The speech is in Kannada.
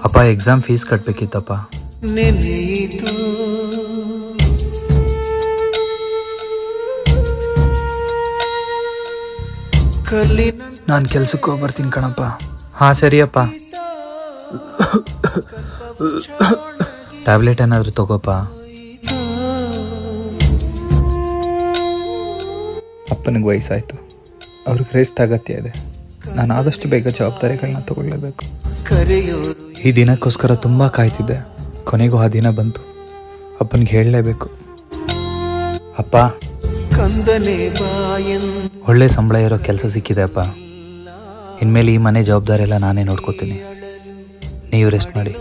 ಅಪ್ಪ ಎಕ್ಸಾಮ್ ಫೀಸ್ ಕಟ್ಟಬೇಕಿತ್ತಪ್ಪ. ನೆನೆಯಿತು ಕಲ್ಲಿನ ನಾನು ಕೆಲ್ಸಕ್ಕೆ ಹೋಗಿ ಬರ್ತೀನಿ ಕಣಪ್ಪ. ಹಾಂ ಸರಿಯಪ್ಪ. ಟ್ಯಾಬ್ಲೆಟ್ ಏನಾದರೂ ತಗೋಪ್ಪ. ಅಪ್ಪನಿಗೆ ವಯಸ್ಸಾಯಿತು, ಅವ್ರಿಗೆ ರೆಸ್ಟ್ ಅಗತ್ಯ ಇದೆ. ನಾನು ಆದಷ್ಟು ಬೇಗ ಜವಾಬ್ದಾರಿಗಳನ್ನ ತಗೊಳ್ಳೇಬೇಕು. ಈ ದಿನಕ್ಕೋಸ್ಕರ ತುಂಬ ಕಾಯ್ತಿದ್ದೆ. ಕೊನೆಗೂ ಆ ದಿನ ಬಂತು. ಅಪ್ಪನಿಗೆ ಹೇಳಲೇಬೇಕು. ಅಪ್ಪ, ಒಳ್ಳೆ ಸಂಬಳ ಇರೋ ಕೆಲಸ ಸಿಕ್ಕಿದೆ ಅಪ್ಪ. ಇನ್ಮೇಲೆ ಈ ಮನೆ ಜವಾಬ್ದಾರಿ ಎಲ್ಲ ನಾನೇ ನೋಡ್ಕೋತೀನಿ. ನೀವು ರೆಸ್ಟ್ ಮಾಡಿ.